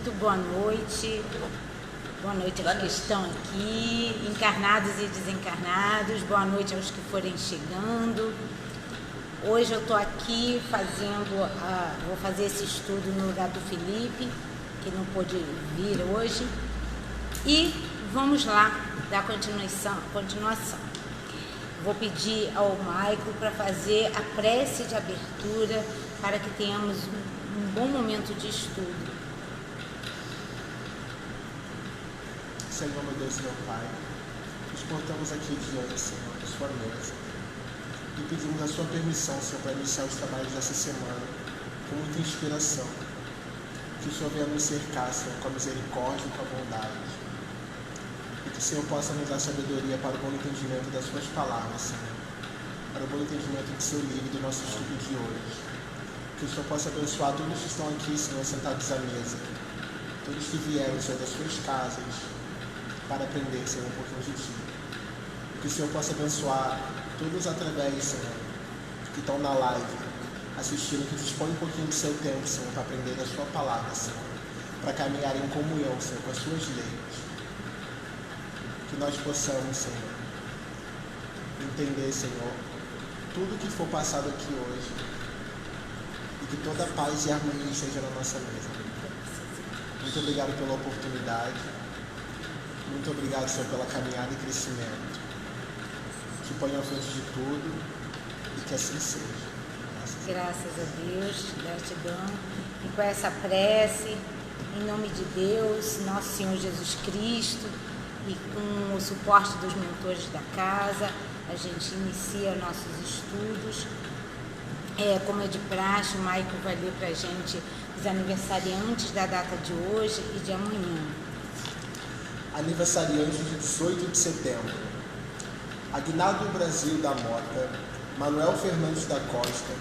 Muito boa noite aos que estão aqui, encarnados e desencarnados, boa noite aos que forem chegando. Hoje eu estou aqui vou fazer esse estudo no lugar do Felipe, que não pôde vir hoje, e vamos lá dar continuação. Vou pedir ao Maico para fazer a prece de abertura para que tenhamos um bom momento de estudo. Senhor, meu Deus e meu Pai, nos portamos aqui diante, Senhor, da sua mesa e pedimos a sua permissão, Senhor, para iniciar os trabalhos dessa semana com muita inspiração. Que o Senhor venha nos cercar, Senhor, com a misericórdia e com a bondade. E que o Senhor possa nos dar sabedoria para o bom entendimento das suas palavras, Senhor, para o bom entendimento do seu livro e do nosso estudo de hoje. Que o Senhor possa abençoar todos que estão aqui, Senhor, sentados à mesa, todos que vieram, Senhor, das suas casas, para aprender, Senhor, um pouquinho de Ti. Que o Senhor possa abençoar todos através, Senhor, que estão na live, assistindo, que dispõem um pouquinho do seu tempo, Senhor, para aprender da Sua palavra, Senhor, para caminhar em comunhão, Senhor, com as Suas leis. Que nós possamos, Senhor, entender, Senhor, tudo que for passado aqui hoje e que toda a paz e harmonia esteja na nossa mesa. Muito obrigado pela oportunidade. Muito obrigado, Senhor, pela caminhada e crescimento. Te ponho à frente de tudo e que assim seja. Graças a Deus, gratidão. E com essa prece, em nome de Deus, nosso Senhor Jesus Cristo, e com o suporte dos mentores da casa, a gente inicia nossos estudos. Como é de praxe, o Maico vai ler para a gente os aniversariantes da data de hoje e de amanhã. Aniversariante de 18 de setembro, Aguinaldo Brasil da Mota, Manuel Fernandes da Costa,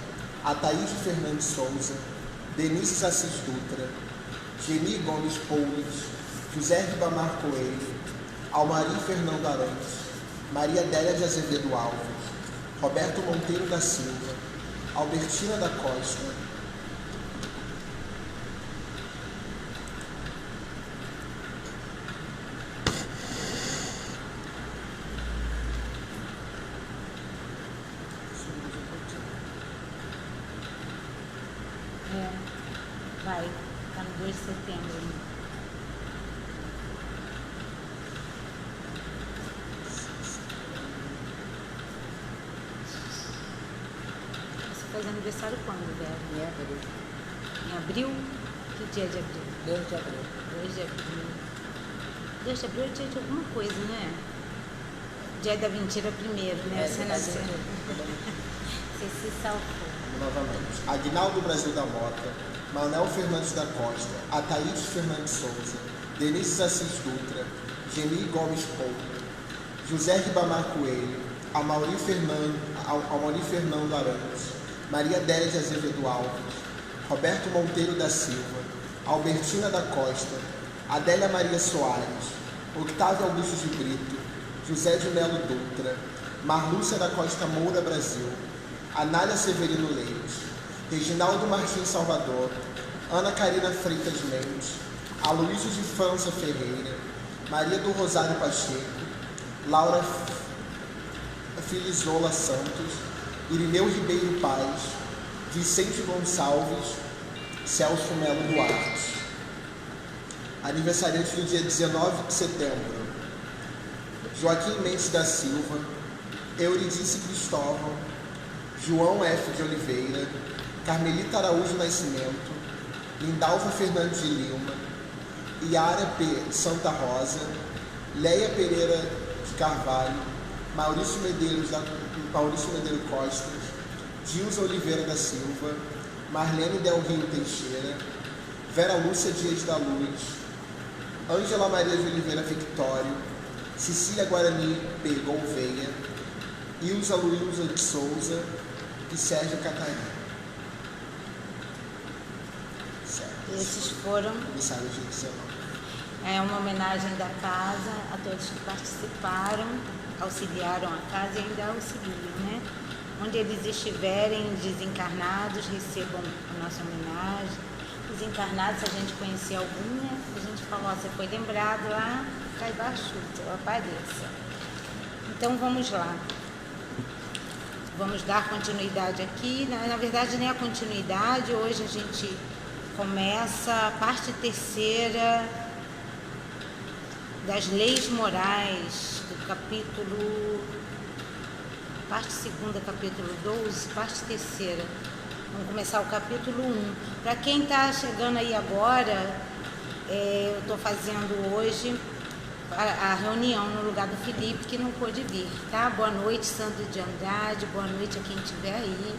Ataíde Fernandes Souza, Denise Assis Dutra, Geni Gomes Poulos, José Ribamar Coelho, Almarim Fernando Arantes, Maria Adélia de Azevedo Alves, Roberto Monteiro da Silva, Albertina da Costa, Está no 2 de setembro. Você faz aniversário quando, Vera? Em abril. Em abril? Que dia de abril? 2 de abril. 2 de abril. 2 de abril é dia de alguma coisa, né? Dia da mentira primeiro, né? Você nasceu. Você se salvou. Novamente. Aguinaldo Brasil da Mota, Manuel Fernandes da Costa, Ataíde Fernandes Souza, Denise Assis Dutra, Geni Gomes Poulo, José Ribamar Coelho, Almarim Fernando Arantes, Maria Adélia de Azevedo Alves, Roberto Monteiro da Silva, Albertina da Costa, Adélia Maria Soares, Octávio Augusto de Brito, José de Melo Dutra, Marlúcia da Costa Moura Brasil, Anália Severino Leite, Reginaldo Martins Salvador, Ana Carina Freitas Mendes, Aloysio de França Ferreira, Maria do Rosário Pacheco, Laura Filizola Santos, Irineu Ribeiro Paz, Vicente Gonçalves, Celso Melo Duarte. Aniversariante do dia 19 de setembro, Joaquim Mendes da Silva, Euridice Cristóvão, João F. de Oliveira, Carmelita Araújo Nascimento, Lindalva Fernandes de Lima, Iara P. Santa Rosa, Leia Pereira de Carvalho, Maurício Medeiros Costas, Gilza Oliveira da Silva, Marlene Del Rio Teixeira, Vera Lúcia Dias da Luz, Ângela Maria de Oliveira Victório, Cecília Guarani P. Gouveia, Ilza Luísa de Souza e Sérgio Catarina. Esses foram aniversários de 19. É uma homenagem da casa a todos que participaram, auxiliaram a casa e ainda auxiliam, né? Onde eles estiverem desencarnados, recebam a nossa homenagem. Os encarnados, se a gente conhecia algum, né? A gente falou, ó, você foi lembrado lá, cai baixo, eu apareça. Então vamos lá. Vamos dar continuidade aqui. Na verdade, nem a continuidade. Hoje a gente começa a parte terceira das leis morais, do capítulo... Parte segunda, capítulo 12, parte terceira. Vamos começar o capítulo 1. Para quem está chegando aí agora, eu estou fazendo hoje a reunião no lugar do Felipe, que não pôde vir, tá? Boa noite, Sandro de Andrade, boa noite a quem estiver aí.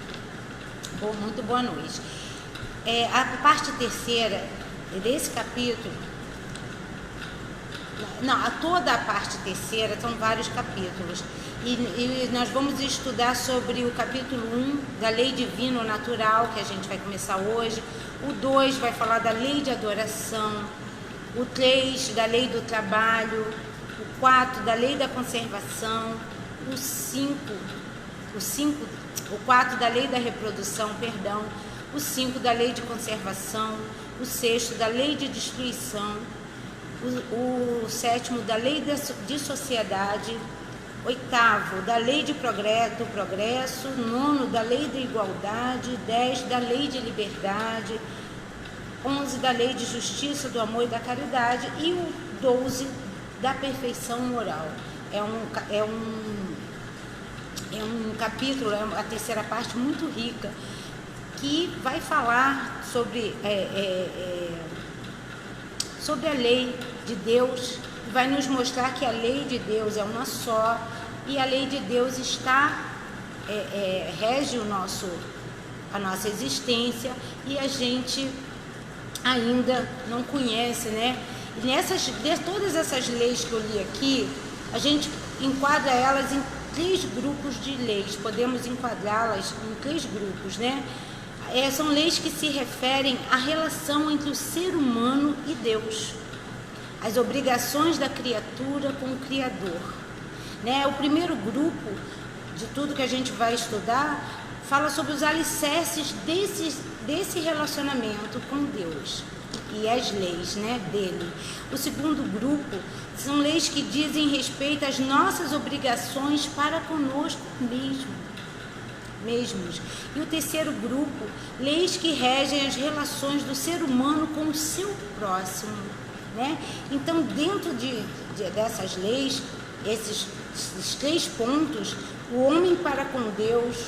Muito boa noite. A parte terceira desse capítulo, toda a parte terceira são vários capítulos. E nós vamos estudar sobre o capítulo 1 da lei divina ou natural, que a gente vai começar hoje. O 2 vai falar da lei de adoração. O 3 da lei do trabalho. O 4 da lei da conservação. O 4 da lei da reprodução, perdão. O 5 da lei de conservação. O 6 da lei de destruição. O 7 da lei de sociedade. 8 da lei do progresso, 9 da lei da igualdade, 10 da lei de liberdade, 11 da lei de justiça, do amor e da caridade e o 12 da perfeição moral. É um capítulo, é a terceira parte muito rica, que vai falar sobre a lei de Deus. Vai nos mostrar que a lei de Deus é uma só e a lei de Deus rege a nossa existência e a gente ainda não conhece, né? E todas essas leis que eu li aqui, a gente enquadra elas em 3 grupos de leis, podemos enquadrá-las em 3 grupos, né? São leis que se referem à relação entre o ser humano e Deus. As obrigações da criatura com o Criador, né? O primeiro grupo de tudo que a gente vai estudar fala sobre os alicerces desse relacionamento com Deus e as leis, né, dele. O segundo grupo são leis que dizem respeito às nossas obrigações para conosco mesmos. E o terceiro grupo, leis que regem as relações do ser humano com o seu próximo. Né? Então, dentro dessas leis, esses 3 pontos, o homem para com Deus,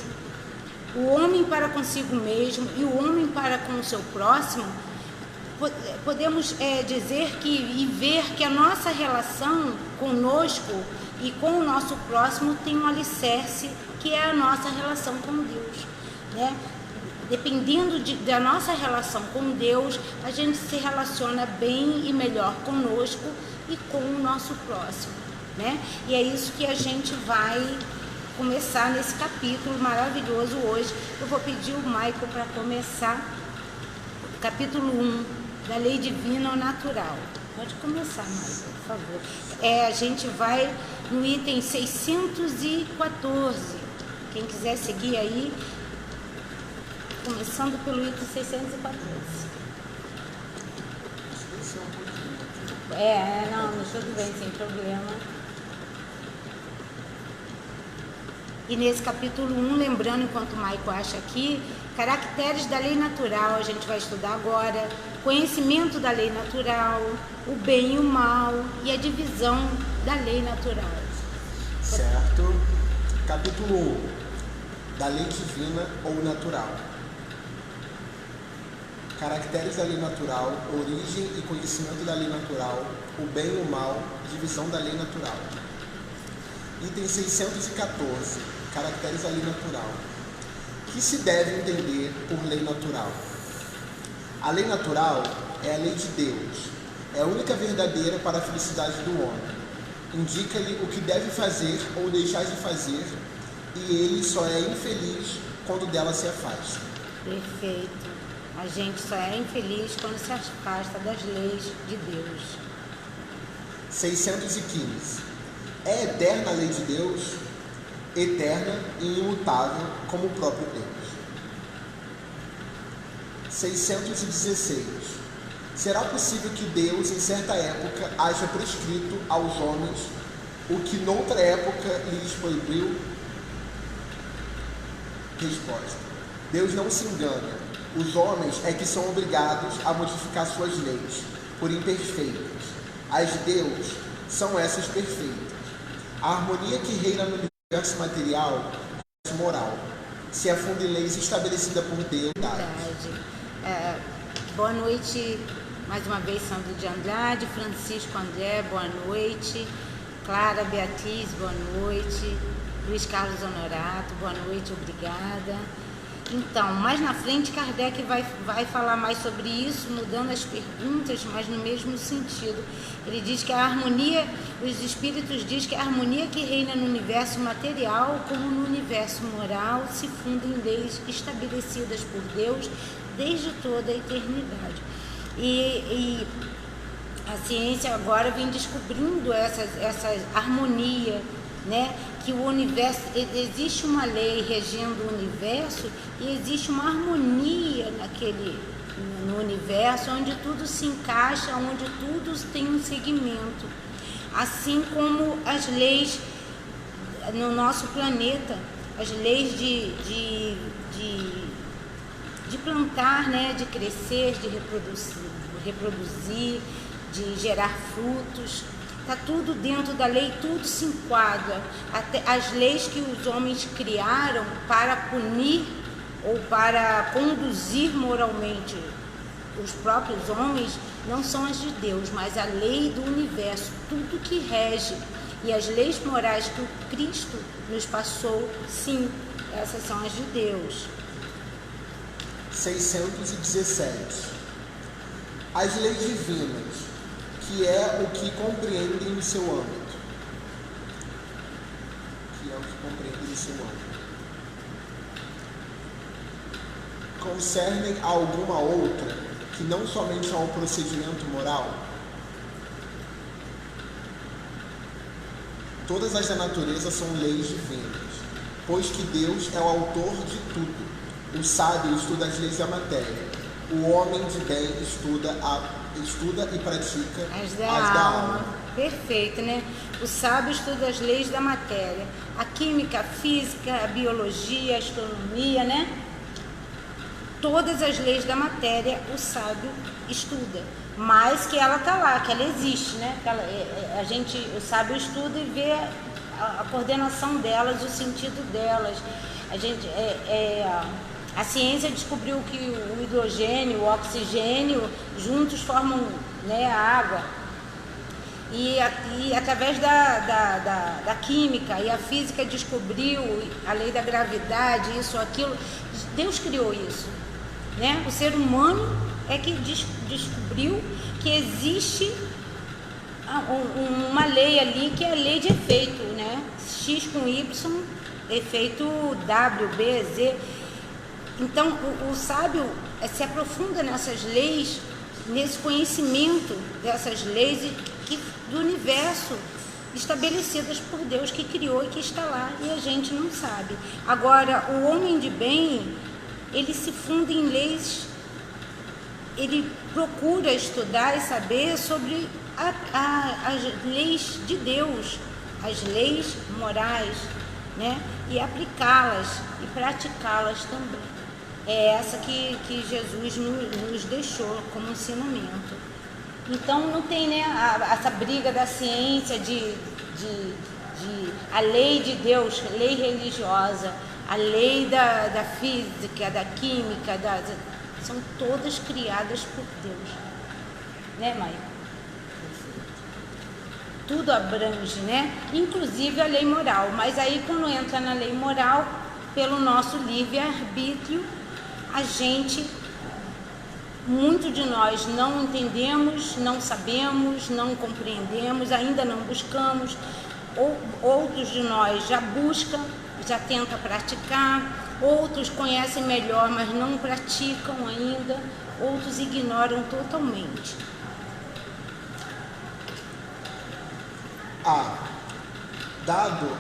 o homem para consigo mesmo e o homem para com o seu próximo, podemos dizer e ver que a nossa relação conosco e com o nosso próximo tem um alicerce, que é a nossa relação com Deus, né? Dependendo da nossa relação com Deus, a gente se relaciona bem e melhor conosco e com o nosso próximo, né? E é isso que a gente vai começar nesse capítulo maravilhoso hoje. Eu vou pedir o Michael para começar o capítulo 1 da lei divina ou natural. Pode começar, Michael, por favor. A gente vai no item 614. Quem quiser seguir aí, começando pelo item 614. Não, tudo bem, sem problema. E nesse capítulo 1, lembrando, enquanto o Maico acha aqui, caracteres da lei natural, a gente vai estudar agora, conhecimento da lei natural, o bem e o mal e a divisão da lei natural. Certo. Capítulo 1, da lei divina ou natural. Caracteres da lei natural, origem e conhecimento da lei natural, o bem e o mal, divisão da lei natural. Item 614, caracteres da lei natural. O que se deve entender por lei natural? A lei natural é a lei de Deus, é a única verdadeira para a felicidade do homem. Indica-lhe o que deve fazer ou deixar de fazer, e ele só é infeliz quando dela se afasta. Perfeito. A gente só é infeliz quando se afasta das leis de Deus. 615. É eterna a lei de Deus? Eterna e imutável como o próprio Deus. 616. Será possível que Deus, em certa época, haja prescrito aos homens o que noutra época lhes proibiu? Resposta: Deus não se engana. Os homens é que são obrigados a modificar suas leis, por imperfeitas. As de Deus são essas perfeitas. A harmonia que reina no universo material é moral. Se afunda em leis estabelecidas por Deus. Boa noite, mais uma vez, Sandro de Andrade, Francisco André, boa noite, Clara Beatriz, boa noite, Luiz Carlos Honorato, boa noite, obrigada. Então, mais na frente, Kardec vai falar mais sobre isso, mudando as perguntas, mas no mesmo sentido. Ele diz que a harmonia, os espíritos dizem que a harmonia que reina no universo material, como no universo moral, se funda em leis estabelecidas por Deus desde toda a eternidade. E a ciência agora vem descobrindo essa harmonia, né? Que o universo, existe uma lei regendo o universo e existe uma harmonia no universo, onde tudo se encaixa, onde tudo tem um segmento. Assim como as leis no nosso planeta, as leis de plantar, né? De crescer, de reproduzir, de gerar frutos. Está tudo dentro da lei, tudo se enquadra. Até as leis que os homens criaram para punir ou para conduzir moralmente os próprios homens não são as de Deus, mas a lei do universo, tudo que rege. E as leis morais que o Cristo nos passou, sim, essas são as de Deus. 617. As leis divinas, que é o que compreendem no seu âmbito. Concernem a alguma outra, que não somente ao procedimento moral? Todas as da natureza são leis divinas, pois que Deus é o autor de tudo. O sábio estuda as leis da matéria. O homem de bem estuda e pratica as da alma. Perfeito, né? O sábio estuda as leis da matéria. A química, a física, a biologia, a astronomia, né? Todas as leis da matéria o sábio estuda. Mas que ela está lá, que ela existe, né? O sábio estuda e vê a coordenação delas, o sentido delas. A ciência descobriu que o hidrogênio, o oxigênio, juntos formam, né, a água. E através da química e a física descobriu a lei da gravidade, isso, aquilo. Deus criou isso, né? O ser humano é que descobriu que existe uma lei ali, que é a lei de efeito, né? X com Y, efeito W, B, Z. Então, o sábio se aprofunda nessas leis, nesse conhecimento dessas leis do universo estabelecidas por Deus, que criou e que está lá, e a gente não sabe. Agora, o homem de bem, ele se funda em leis, ele procura estudar e saber sobre as leis de Deus, as leis morais, né? E aplicá-las e praticá-las também. É essa que Jesus nos deixou como ensinamento. Então não tem, né, essa briga da ciência de a lei de Deus, lei religiosa, a lei da física, da química, são todas criadas por Deus. Né, Maia? Tudo abrange, né? Inclusive a lei moral. Mas aí quando entra na lei moral, pelo nosso livre-arbítrio, muito de nós não entendemos, não sabemos, não compreendemos, ainda não buscamos. Outros de nós já buscam, já tentam praticar, outros conhecem melhor, mas não praticam ainda, outros ignoram totalmente. Dado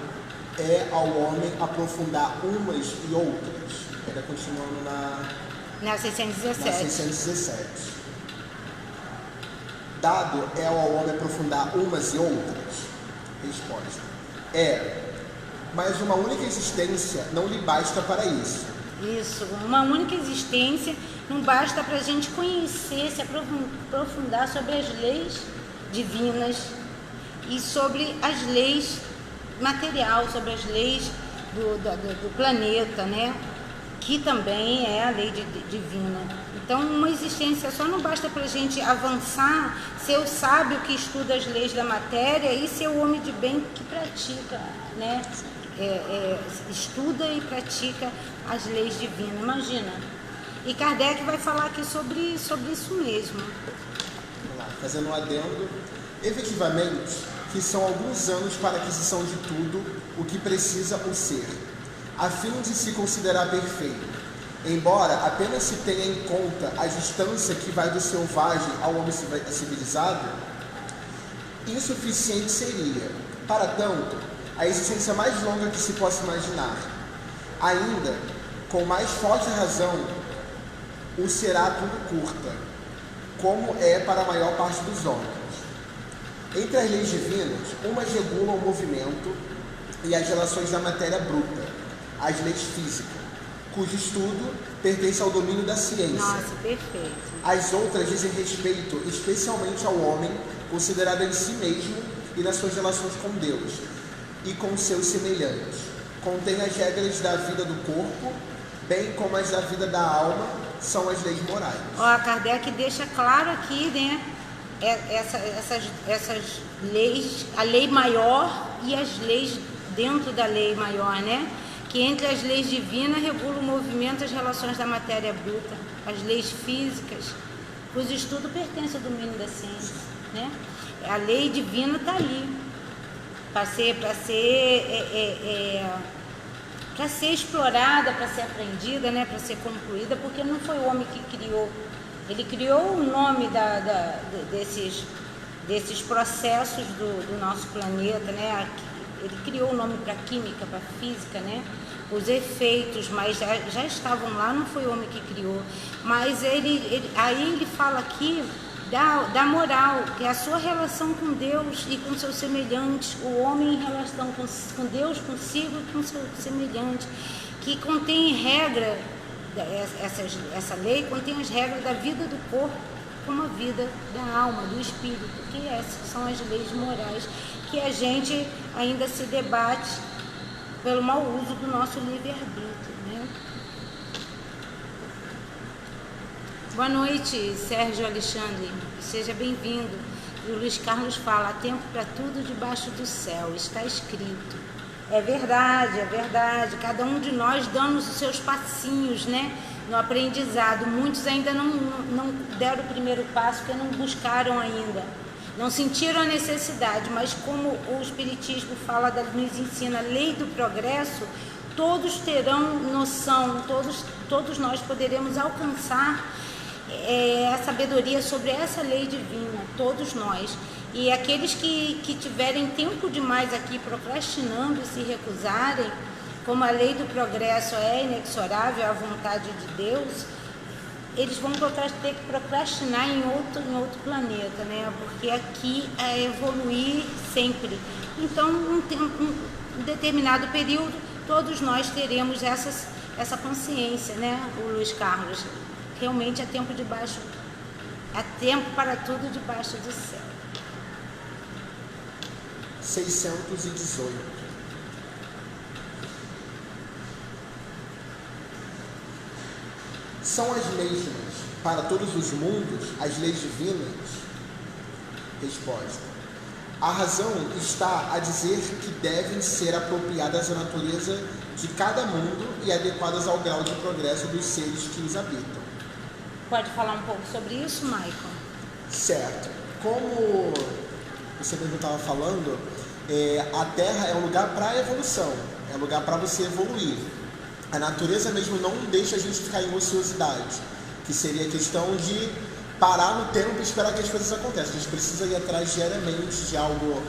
é ao homem aprofundar umas e outras. Ainda continuando Na 617. Na 617. Dado é ao homem aprofundar umas e outras? Resposta: é, mas uma única existência não lhe basta para isso. Isso, uma única existência não basta para a gente conhecer, se aprofundar sobre as leis divinas e sobre as leis material, sobre as leis do planeta, né? Que também é a lei divina. Então, uma existência só não basta para a gente avançar, ser o sábio que estuda as leis da matéria e ser o homem de bem que pratica, né? Estuda e pratica as leis divinas. Imagina. E Kardec vai falar aqui sobre isso mesmo. Vamos lá, fazendo um adendo. Efetivamente, que são alguns anos para a aquisição de tudo o que precisa o ser, a fim de se considerar perfeito. Embora apenas se tenha em conta a distância que vai do selvagem ao homem civilizado, insuficiente seria. Para tanto, a existência mais longa que se possa imaginar, ainda com mais forte razão, o será tudo curta, como é para a maior parte dos homens. Entre as leis divinas, umas regulam o movimento e as relações da matéria bruta, as leis físicas, cujo estudo pertence ao domínio da ciência. Nossa, perfeito. As outras dizem respeito especialmente ao homem, considerado em si mesmo e nas suas relações com Deus e com seus semelhantes. Contém as regras da vida do corpo, bem como as da vida da alma, são as leis morais. Ó, Kardec deixa claro aqui, né? Essas leis, a lei maior e as leis dentro da lei maior, né? Que entre as leis divinas regula o movimento e as relações da matéria bruta, as leis físicas, cujo estudo pertence ao domínio da ciência, né? A lei divina está ali para ser explorada, para ser aprendida, né? Para ser concluída, porque não foi o homem que criou. Ele criou o nome desses processos do nosso planeta, né? Ele criou o nome para a química, para a física, né? Os efeitos, mas já estavam lá, não foi o homem que criou. Mas aí ele fala aqui da moral, que é a sua relação com Deus e com seus semelhantes, o homem em relação com Deus, consigo e com seu semelhante, que contém regra. Essa lei contém as regras da vida do corpo como a vida da alma, do espírito, que essas são as leis morais que a gente ainda se debate pelo mau uso do nosso livre-arbítrio, né? Boa noite, Sérgio Alexandre, seja bem-vindo. E o Luiz Carlos fala: há tempo para tudo debaixo do céu, está escrito. É verdade, cada um de nós dando os seus passinhos, né, no aprendizado. Muitos ainda não deram o primeiro passo, porque não buscaram ainda, não sentiram a necessidade, mas como o Espiritismo nos ensina a lei do progresso, todos terão noção, todos nós poderemos alcançar a sabedoria sobre essa lei divina, todos nós. E aqueles que tiverem tempo demais aqui procrastinando e se recusarem, como a lei do progresso é inexorável à vontade de Deus, eles vão ter que procrastinar em outro planeta, né? Porque aqui é evoluir sempre. Então, um determinado período, todos nós teremos essa consciência, né, o Luiz Carlos? Realmente há tempo para tudo debaixo do céu. 618. São as mesmas para todos os mundos as leis divinas? Resposta: a razão está a dizer que devem ser apropriadas à natureza de cada mundo e adequadas ao grau de progresso dos seres que os habitam. Pode falar um pouco sobre isso, Michael? Certo. Como você mesmo estava falando, a Terra é um lugar para evolução, é um lugar para você evoluir. A natureza mesmo não deixa a gente ficar em ociosidade, que seria a questão de parar no tempo e esperar que as coisas aconteçam. A gente precisa ir atrás diariamente de algo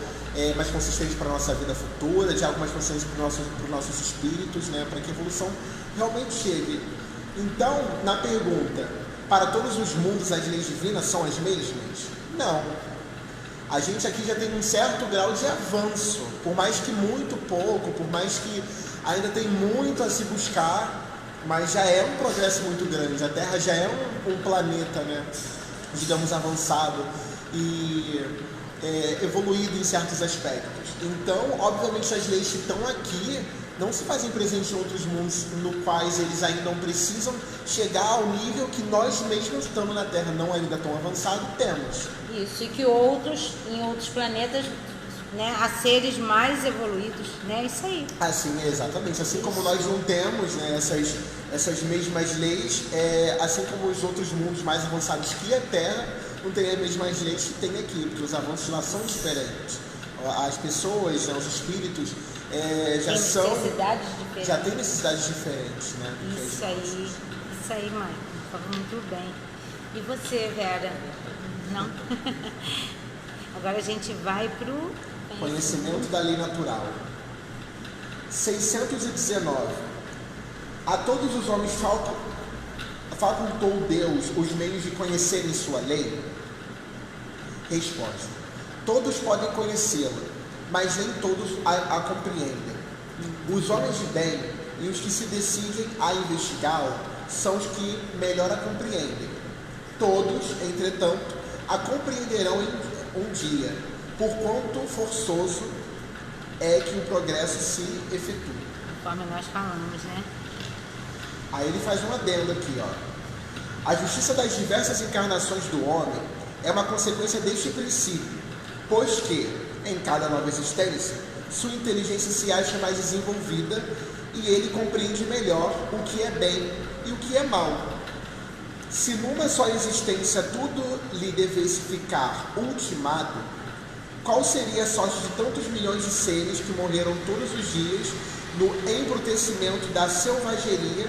mais consistente para a nossa vida futura, de algo mais consistente para os nossos espíritos, né, para que a evolução realmente chegue. Então, na pergunta, para todos os mundos as leis divinas são as mesmas? Não. A gente aqui já tem um certo grau de avanço, por mais que muito pouco, por mais que ainda tem muito a se buscar, mas já é um progresso muito grande. A Terra já é um planeta, né, digamos, avançado e evoluído em certos aspectos. Então, obviamente, as leis que estão aqui não se fazem presente em outros mundos no quais eles ainda não precisam chegar ao nível que nós mesmos estamos na Terra, não ainda tão avançado, temos. Isso, e que em outros planetas, né, há seres mais evoluídos, né, isso aí. Assim, exatamente, assim como nós não temos, né, essas mesmas leis, assim como os outros mundos mais avançados que a Terra, não tem as mesmas leis que tem aqui, porque os avanços lá são diferentes. As pessoas, né, os espíritos, já tem necessidades diferentes, né? Isso aí, mãe. Falou muito bem. E você, Vera? Não? Agora a gente vai para o conhecimento da lei natural. 619. A todos os homens facultou Deus os meios de conhecerem sua lei? Resposta: todos podem conhecê-la, mas nem todos a compreendem. Os homens de bem e os que se decidem a investigá-la são os que melhor a compreendem. Todos, entretanto, a compreenderão em um dia, por quanto forçoso é que o progresso se efetue. Conforme nós falamos, né? Aí ele faz um adendo aqui, ó. A justiça das diversas encarnações do homem é uma consequência deste princípio, pois que, em cada nova existência, sua inteligência se acha mais desenvolvida e ele compreende melhor o que é bem e o que é mal. Se numa só existência tudo lhe devesse ficar ultimado, qual seria a sorte de tantos milhões de seres que morreram todos os dias no embrutecimento da selvageria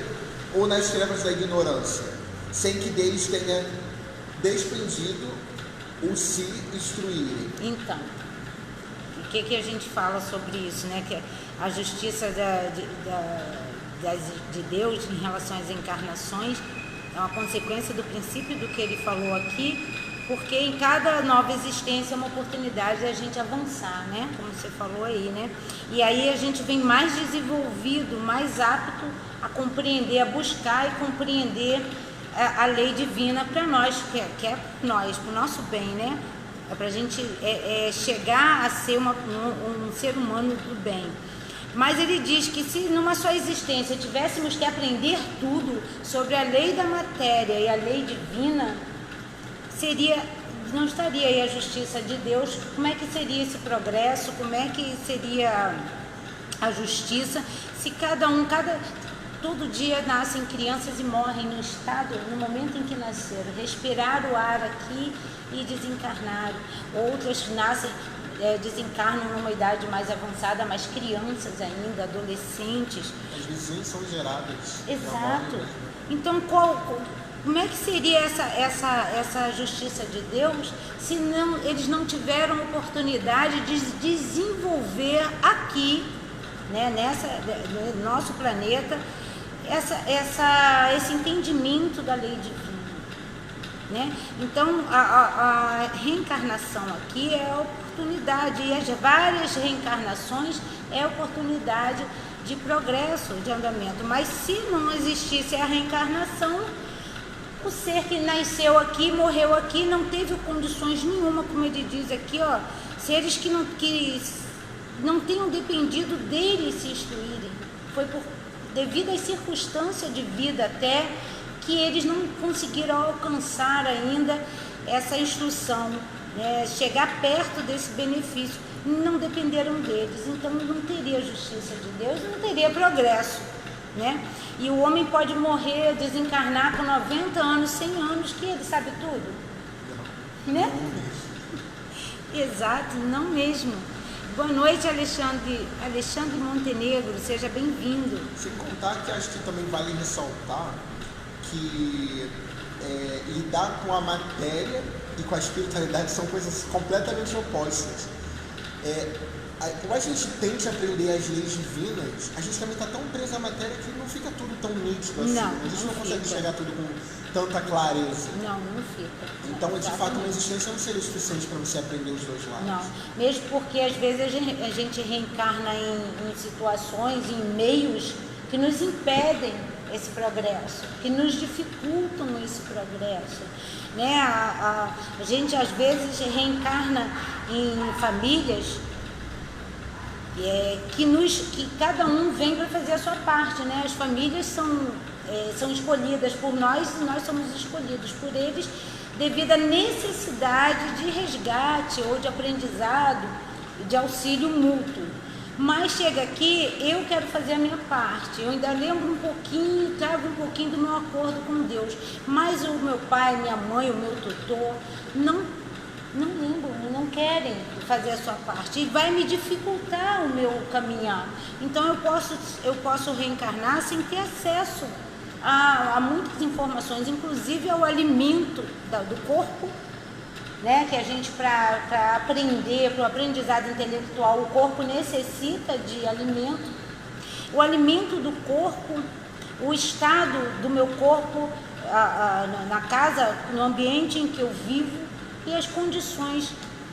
ou nas trevas da ignorância, sem que deles tenha desprendido o se instruírem? Então, o que a gente fala sobre isso, né? Que a justiça de Deus em relação às encarnações é uma consequência do princípio do que ele falou aqui, porque em cada nova existência é uma oportunidade de a gente avançar, né? Como você falou aí, né? E aí a gente vem mais desenvolvido, mais apto a compreender, a buscar e compreender a lei divina para nós, que é nós, para o nosso bem, né? É para a gente chegar a ser um ser humano do bem. Mas ele diz que se numa só existência tivéssemos que aprender tudo sobre a lei da matéria e a lei divina, não estaria aí a justiça de Deus. Como é que seria esse progresso? Como é que seria a justiça se todo dia nascem crianças e morrem no momento em que nasceram, respiraram o ar aqui e desencarnaram. Outras nascem, desencarnam numa idade mais avançada, mas crianças ainda, adolescentes. As vizinhas são geradas. Exato. Então, como é que seria essa justiça de Deus se eles não tiveram oportunidade de desenvolver aqui, né, no nosso planeta, esse entendimento da lei divina, né? Então, a reencarnação aqui é a oportunidade, e as várias reencarnações é a oportunidade de progresso, de andamento. Mas se não existisse a reencarnação, o ser que nasceu aqui, morreu aqui, não teve condições nenhuma, como ele diz aqui, ó, seres que não tenham dependido dele se instruírem. Foi devido às circunstâncias de vida até que eles não conseguiram alcançar ainda essa instrução, né, chegar perto desse benefício, não dependeram deles. Então não teria justiça de Deus, não teria progresso, né? E o homem pode morrer, desencarnar com 90 anos, 100 anos, que ele sabe tudo, né? Exato, não mesmo. Boa noite, Alexandre Montenegro, seja bem-vindo. Sem contar que acho que também vale ressaltar que lidar com a matéria e com a espiritualidade são coisas completamente opostas. por mais que a gente tente aprender as leis divinas, a gente também está tão preso à matéria que não fica tudo tão nítido assim. Não, A gente não consegue fica. enxergar tudo com tanta clareza. Não fica. Então, Não, de fato, uma existência não seria suficiente para você aprender os dois lados. Não, mesmo porque às vezes a gente reencarna em situações, em meios que nos impedem esse progresso, que nos dificultam esse progresso. Né? A gente às vezes reencarna em famílias que cada um vem para fazer a sua parte, né? As famílias são escolhidas por nós e nós somos escolhidos por eles devido à necessidade de resgate ou de aprendizado, de auxílio mútuo. Mas chega aqui, eu quero fazer a minha parte, eu ainda lembro um pouquinho, trago um pouquinho do meu acordo com Deus, mas o meu pai, minha mãe, o meu tutor, não lembram, não querem fazer a sua parte e vai me dificultar o meu caminhar. Então eu posso reencarnar sem ter acesso a muitas informações, inclusive ao alimento do corpo, né? Que a gente, para aprender, para o aprendizado intelectual, o corpo necessita de alimento. O alimento do corpo, o estado do meu corpo na casa, no ambiente em que eu vivo, e as condições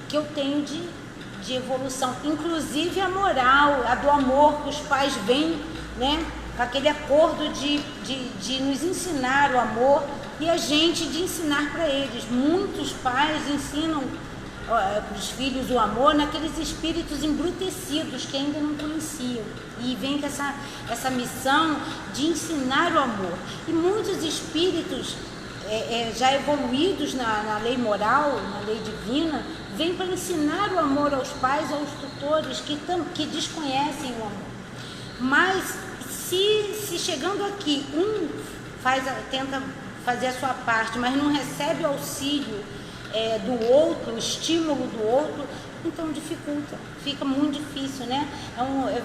que eu tenho de evolução, inclusive a moral, a do amor que os pais vêm, né, com aquele acordo de nos ensinar o amor e a gente de ensinar para eles. Muitos pais ensinam para os filhos o amor naqueles espíritos embrutecidos que ainda não conheciam, e vem com essa missão de ensinar o amor. E muitos espíritos já evoluídos na lei moral, na lei divina, vêm para ensinar o amor aos pais, aos tutores que desconhecem o amor. Mas se chegando aqui tenta fazer a sua parte, mas não recebe o auxílio do outro, o estímulo do outro, então dificulta, fica muito difícil, né?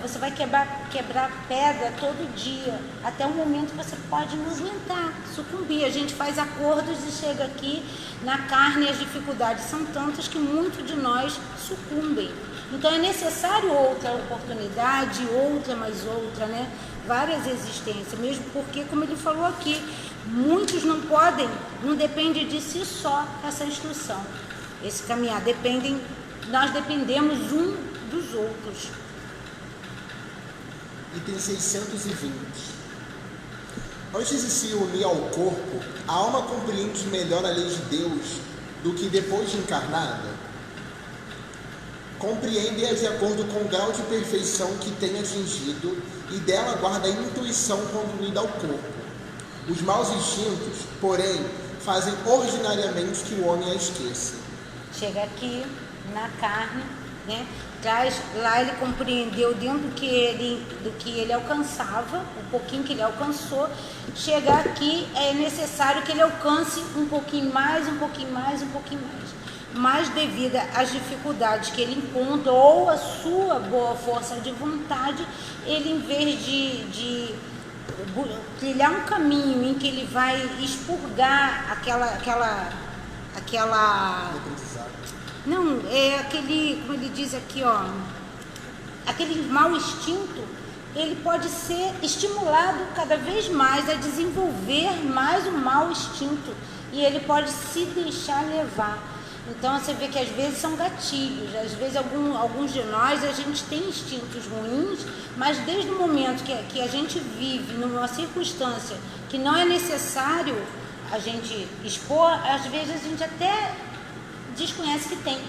Você vai quebrar pedra todo dia, até o momento que você pode não aguentar, sucumbir. A gente faz acordos e chega aqui na carne, as dificuldades são tantas que muitos de nós sucumbem. Então é necessário outra oportunidade, outra mais outra, né? Várias existências, mesmo porque, como ele falou aqui, muitos não depende de si só essa instrução, esse caminhar, nós dependemos um dos outros. Item 620. Antes de se unir ao corpo, a alma compreende melhor a lei de Deus do que depois de encarnada? Compreende-a de acordo com o grau de perfeição que tem atingido e dela guarda a intuição quando unida ao corpo. Os maus instintos, porém, fazem ordinariamente que o homem a esqueça. Chega aqui na carne, né? Lá ele compreendeu dentro do que ele alcançava, o pouquinho que ele alcançou. Chegar aqui é necessário que ele alcance um pouquinho mais, um pouquinho mais, um pouquinho mais. Mas devido às dificuldades que ele encontra ou a sua boa força de vontade, ele, em vez de trilhar um caminho em que ele vai expurgar não, é aquele, como ele diz aqui, ó, aquele mau instinto, ele pode ser estimulado cada vez mais a desenvolver mais o mau instinto, e ele pode se deixar levar. Então você vê que às vezes são gatilhos, às vezes alguns de nós, a gente tem instintos ruins, mas desde o momento que a gente vive numa circunstância que não é necessário a gente expor, às vezes a gente até desconhece que tem.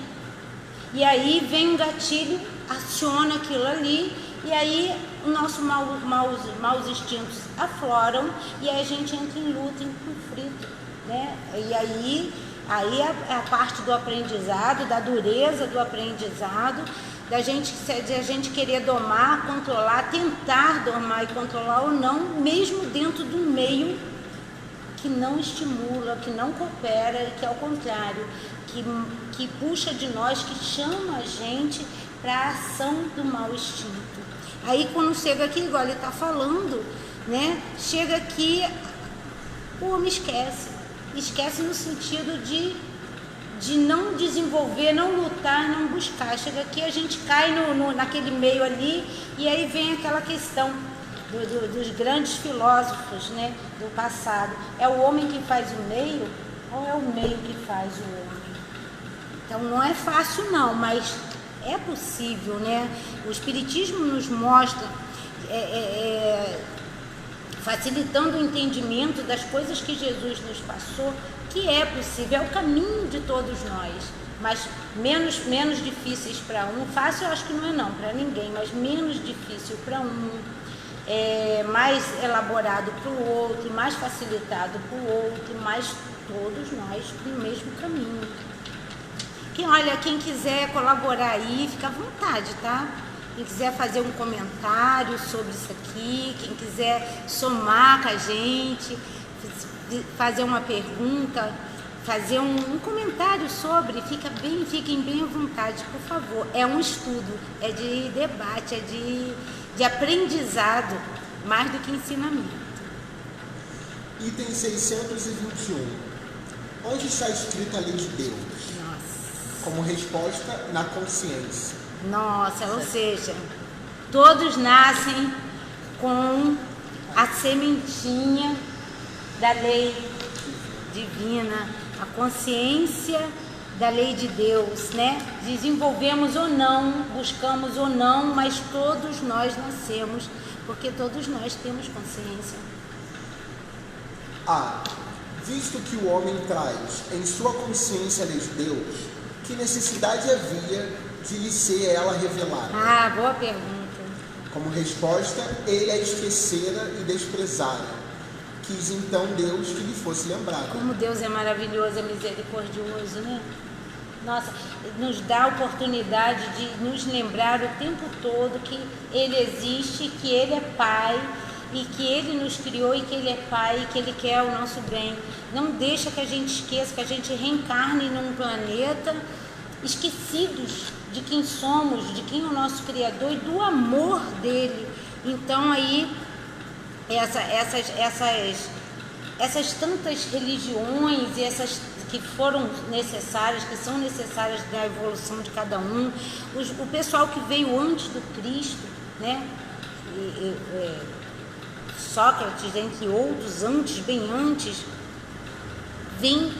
E aí vem um gatilho, aciona aquilo ali, e aí o nosso maus instintos afloram, e aí a gente entra em luta, em conflito, né? E aí é a parte do aprendizado, da dureza do aprendizado, de a gente querer domar, controlar, tentar domar e controlar ou não, mesmo dentro do meio que não estimula, que não coopera, que ao contrário, que puxa de nós, que chama a gente para a ação do mau instinto. Aí quando chega aqui, igual ele está falando, né? Chega aqui, o homem esquece no sentido de de não desenvolver, não lutar, não buscar. Chega aqui, a gente cai naquele meio ali, e aí vem aquela questão dos grandes filósofos, né, do passado. É o homem que faz o meio ou é o meio que faz o homem? Então não é fácil não, mas é possível, né? O Espiritismo nos mostra, facilitando o entendimento das coisas que Jesus nos passou, que é possível, é o caminho de todos nós, mas menos difíceis para um. Fácil eu acho que não é não, para ninguém, mas menos difícil para um, mais elaborado para o outro, mais facilitado para o outro, mas todos nós no mesmo caminho. Quem quiser colaborar aí, fica à vontade, tá? Quem quiser fazer um comentário sobre isso aqui, quem quiser somar com a gente, fazer uma pergunta, fazer um comentário sobre, fiquem bem à vontade, por favor. É um estudo, é de debate, é de aprendizado, mais do que ensinamento. Item 621. Onde está escrita a lei de Deus? Nossa. Como resposta, na consciência. Nossa, ou seja, todos nascem com a sementinha da lei divina, a consciência da lei de Deus, né? Desenvolvemos ou não, buscamos ou não, mas todos nós nascemos, porque todos nós temos consciência. Visto que o homem traz em sua consciência a lei de Deus, que necessidade havia de lhe ser ela revelada? Boa pergunta. Como resposta, ele a esquecera e desprezara. Quis então Deus que lhe fosse lembrado. Como Deus é maravilhoso, é misericordioso, né? Nossa, nos dá a oportunidade de nos lembrar o tempo todo que Ele existe, que Ele é Pai, e que Ele nos criou, e que Ele é Pai, e que Ele quer o nosso bem. Não deixa que a gente esqueça, que a gente reencarne num planeta esquecidos de quem somos, de quem é o nosso Criador e do amor dele. Então aí essas tantas religiões e essas que foram necessárias, que são necessárias da evolução de cada um, o pessoal que veio antes do Cristo, né? Sócrates, entre outros, bem antes, vem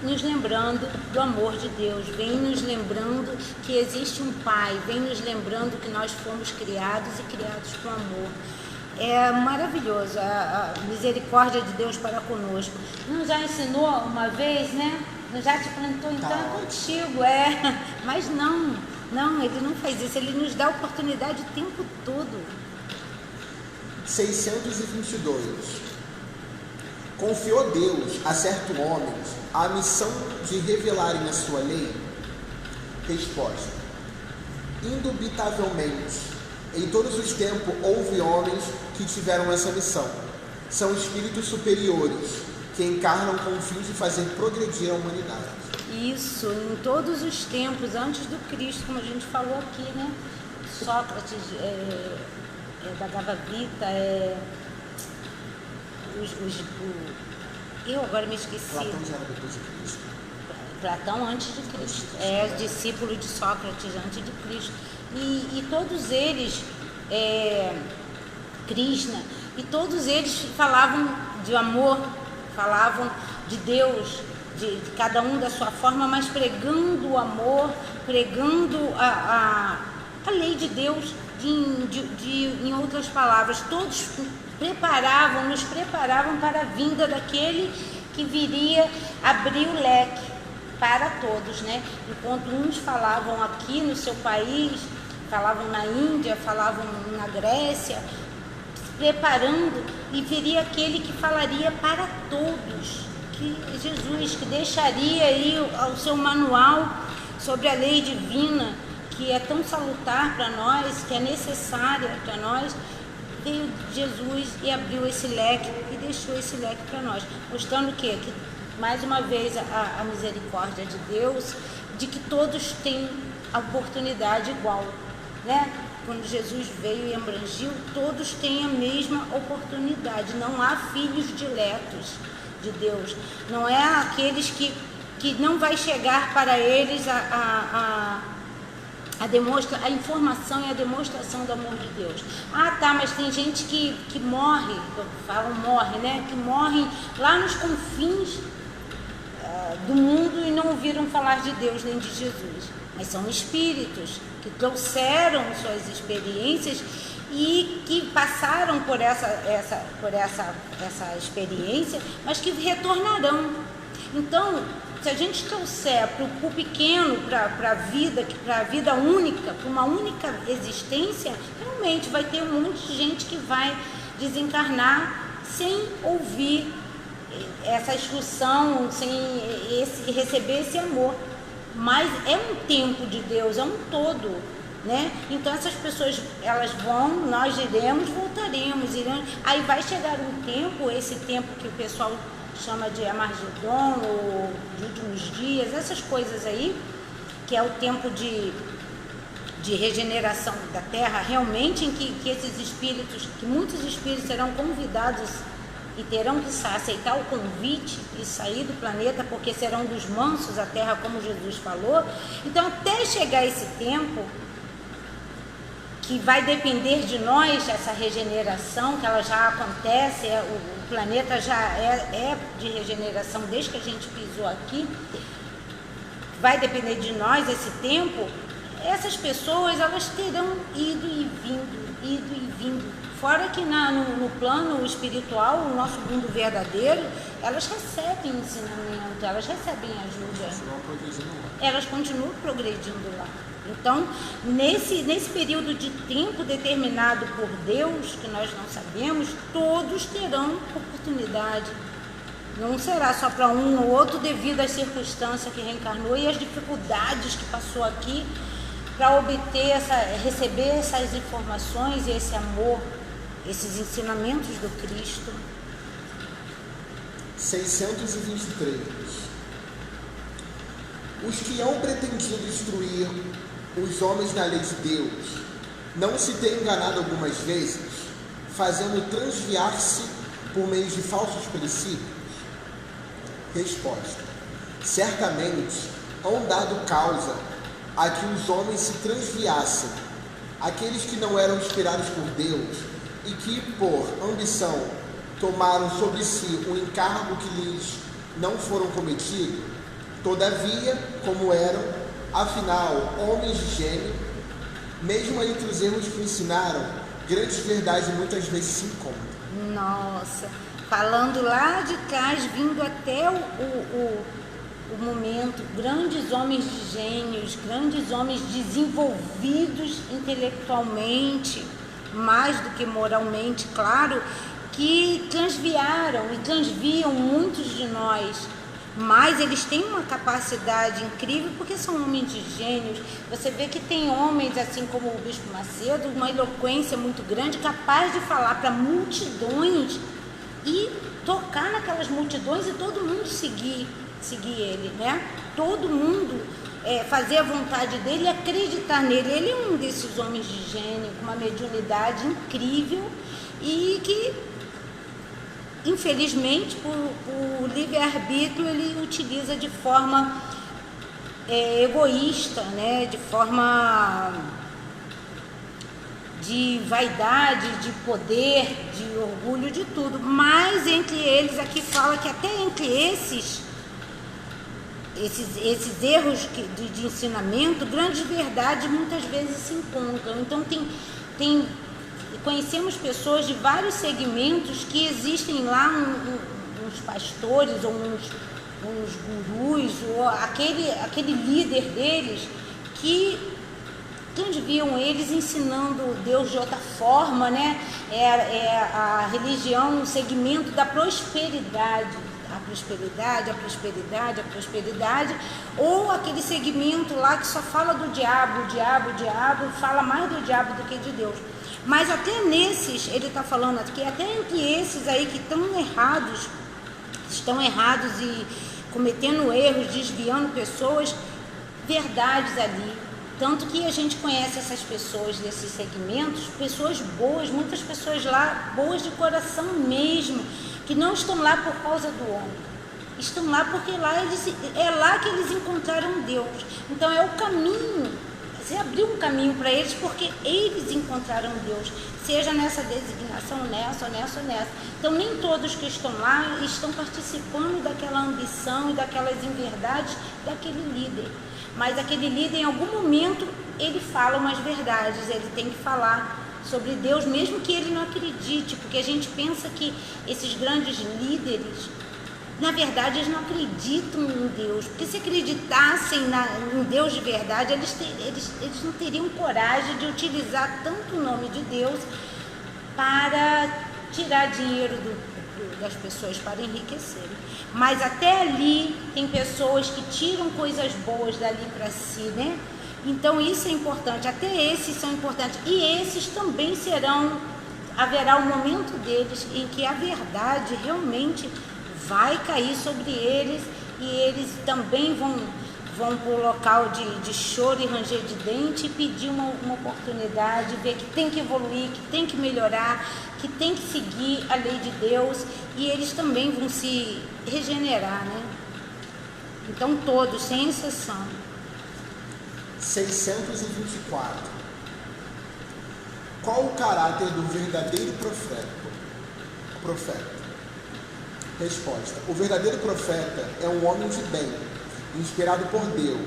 nos lembrando do amor de Deus, vem nos lembrando que existe um Pai, vem nos lembrando que nós fomos criados e criados com amor. É maravilhoso a misericórdia de Deus para conosco. Não já ensinou uma vez, né? Não já te plantou, então é contigo, mas não, Ele não faz isso, Ele nos dá oportunidade o tempo todo. 622. Confiou Deus a certos homens a missão de revelarem a sua lei? Resposta: indubitavelmente, em todos os tempos houve homens que tiveram essa missão. São espíritos superiores que encarnam com o fim de fazer progredir a humanidade. Isso, em todos os tempos, antes do Cristo, como a gente falou aqui, né? Sócrates, Bhagavad Gita, eu agora me esqueci. Platão já era depois de Cristo. Platão antes de Cristo, discípulo de Sócrates antes de Cristo. E todos eles, Krishna, e todos eles falavam de amor, falavam de Deus, de cada um da sua forma, mas pregando o amor, pregando a lei de Deus, em outras palavras. Todos nos preparavam para a vinda daquele que viria abrir o leque para todos, né? Enquanto uns falavam aqui no seu país, falavam na Índia, falavam na Grécia, preparando, e viria aquele que falaria para todos, que Jesus, que deixaria aí o seu manual sobre a lei divina, que é tão salutar para nós, que é necessária para nós. Veio Jesus e abriu esse leque e deixou esse leque para nós, mostrando que mais uma vez a misericórdia de Deus, de que todos têm a oportunidade igual, né? Quando Jesus veio e abrangiu, todos têm a mesma oportunidade. Não há filhos diletos de Deus, não é aqueles que que não vai chegar para eles a informação e a demonstração do amor de Deus. Ah, tá, mas tem gente que morre, falam morre, né? Que morrem lá nos confins do mundo e não ouviram falar de Deus nem de Jesus. Mas são espíritos que trouxeram suas experiências e que passaram por essa experiência, mas que retornarão. Então, se a gente trouxer para o pequeno, para a vida única, para uma única existência, realmente vai ter um monte de gente que vai desencarnar sem ouvir essa instrução, sem receber esse amor. Mas é um tempo de Deus, é um todo, né? Então essas pessoas, elas vão, nós iremos, voltaremos, aí vai chegar um tempo, esse tempo que o pessoal chama de Armagedon, ou de últimos dias, essas coisas aí, que é o tempo de regeneração da Terra, realmente, em que esses espíritos, que muitos espíritos serão convidados e terão que aceitar o convite e sair do planeta, porque serão dos mansos a Terra, como Jesus falou. Então, até chegar esse tempo, que vai depender de nós, essa regeneração, que ela já acontece, o planeta já é de regeneração desde que a gente pisou aqui, vai depender de nós esse tempo. Essas pessoas, elas terão ido e vindo. Fora que no plano espiritual, o nosso mundo verdadeiro, elas recebem ensinamento, elas recebem ajuda. Elas continuam progredindo lá. Então, nesse período de tempo determinado por Deus, que nós não sabemos, todos terão oportunidade. Não será só para um ou outro devido às circunstâncias que reencarnou e às dificuldades que passou aqui para receber essas informações e esse amor, esses ensinamentos do Cristo. 623. Os que hão pretendido instruir os homens na lei de Deus não se têm enganado algumas vezes, fazendo transviar-se por meio de falsos princípios? Resposta: certamente hão dado causa a que os homens se transviassem, aqueles que não eram inspirados por Deus e que, por ambição, tomaram sobre si um encargo que lhes não foram cometido. Todavia, como eram, afinal, homens de gênio, mesmo entre os erros que ensinaram, grandes verdades muitas vezes se encontram. Nossa, falando lá de trás, vindo até o momento, grandes homens de gênios, grandes homens desenvolvidos intelectualmente, mais do que moralmente, claro, que transviaram e transviam muitos de nós, mas eles têm uma capacidade incrível porque são homens de gênios. Você vê que tem homens, assim como o Bispo Macedo, uma eloquência muito grande, capaz de falar para multidões e tocar naquelas multidões e todo mundo seguir ele, né? Todo mundo fazer a vontade dele e acreditar nele. Ele é um desses homens de gênio, com uma mediunidade incrível e que, infelizmente, por livre-arbítrio, ele utiliza de forma egoísta, né? De forma de vaidade, de poder, de orgulho, de tudo. Mas entre eles, aqui fala que até entre esses erros de ensinamento, grandes verdades muitas vezes se encontram. Então conhecemos pessoas de vários segmentos que existem lá, uns pastores ou uns gurus, ou aquele líder deles, que transviam eles ensinando Deus de outra forma, né? A religião, um segmento da prosperidade. A prosperidade, ou aquele segmento lá que só fala do diabo, fala mais do diabo do que de Deus. Mas até nesses, ele está falando aqui, até entre esses aí que estão errados e cometendo erros, desviando pessoas, verdades ali. Tanto que a gente conhece essas pessoas desses segmentos, pessoas boas, muitas pessoas lá, boas de coração mesmo, que não estão lá por causa do homem. estão lá porque é lá que eles encontraram Deus. Então é o caminho, você abriu um caminho para eles porque eles encontraram Deus, seja nessa designação, nessa ou nessa ou nessa. Então nem todos que estão lá estão participando daquela ambição e daquelas inverdades daquele líder. Mas aquele líder, em algum momento, ele fala umas verdades, ele tem que falar sobre Deus, mesmo que ele não acredite, porque a gente pensa que esses grandes líderes, na verdade, eles não acreditam em Deus, porque se acreditassem em Deus de verdade, eles não teriam coragem de utilizar tanto o nome de Deus para tirar dinheiro das pessoas, para enriquecerem. Mas até ali tem pessoas que tiram coisas boas dali para si, né? Então isso é importante, até esses são importantes, e esses também haverá um momento deles em que a verdade realmente vai cair sobre eles, e eles também vão para o local de choro e ranger de dente e pedir uma oportunidade, ver que tem que evoluir, que tem que melhorar, que tem que seguir a lei de Deus, e eles também vão se regenerar, né? Então todos, sem exceção. 624. Qual o caráter do verdadeiro profeta? Resposta: o verdadeiro profeta é um homem de bem, inspirado por Deus.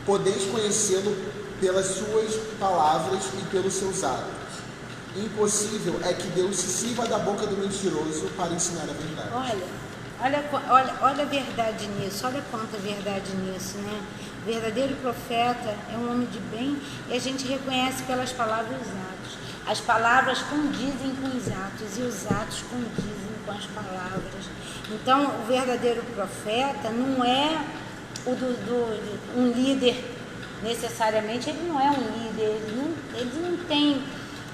Podeis conhecê-lo pelas suas palavras e pelos seus atos. Impossível é que Deus se sirva da boca do mentiroso para ensinar a verdade. Olha a verdade nisso, olha quanta verdade nisso, né? O verdadeiro profeta é um homem de bem, e a gente reconhece pelas palavras e os atos. As palavras condizem com os atos e os atos condizem com as palavras. Então, o verdadeiro profeta não é um líder necessariamente, ele não é um líder, ele não tem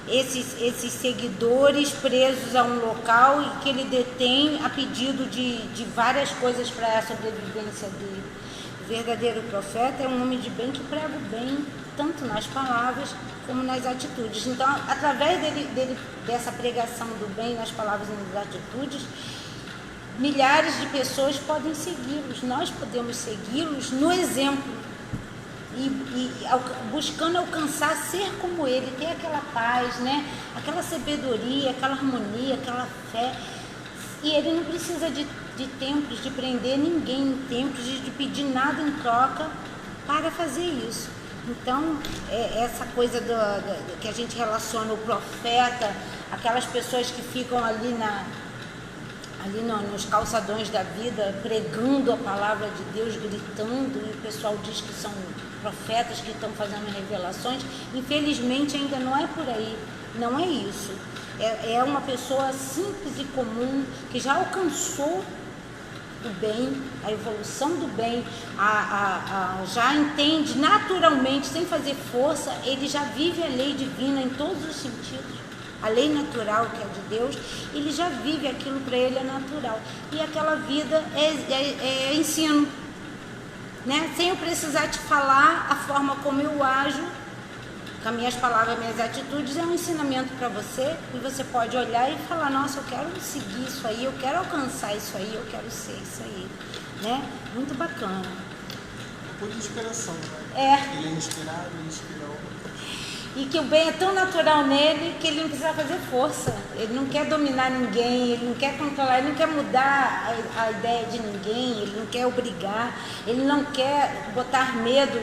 esses seguidores presos a um local e que ele detém a pedido de várias coisas para a sobrevivência dele. O verdadeiro profeta é um homem de bem que prega o bem, tanto nas palavras como nas atitudes. Então, através dessa pregação do bem nas palavras e nas atitudes, milhares de pessoas podem segui-los. Nós podemos segui-los no exemplo. E buscando alcançar, ser como ele, ter aquela paz, né? Aquela sabedoria, aquela harmonia, aquela fé. E ele não precisa de templos, de prender ninguém em templos, de pedir nada em troca para fazer isso. Então, essa coisa que a gente relaciona o profeta, aquelas pessoas que ficam ali nos calçadões da vida, pregando a palavra de Deus, gritando, e o pessoal diz que são profetas que estão fazendo revelações. Infelizmente ainda não é por aí, não é isso. É uma pessoa simples e comum que já alcançou o bem, a evolução do bem, já entende naturalmente, sem fazer força, ele já vive a lei divina em todos os sentidos. A lei natural, que é de Deus, ele já vive aquilo, para ele é natural. E aquela vida é ensino, né? Sem eu precisar te falar a forma como eu ajo, com as minhas palavras, minhas atitudes, é um ensinamento para você, e você pode olhar e falar: nossa, eu quero seguir isso aí, eu quero alcançar isso aí, eu quero ser isso aí, né? Muito bacana. Por inspiração, né? Ele é inspirado, ele inspirou. E que o bem é tão natural nele que ele não precisa fazer força, ele não quer dominar ninguém, ele não quer controlar, ele não quer mudar a ideia de ninguém, ele não quer obrigar, ele não quer botar medo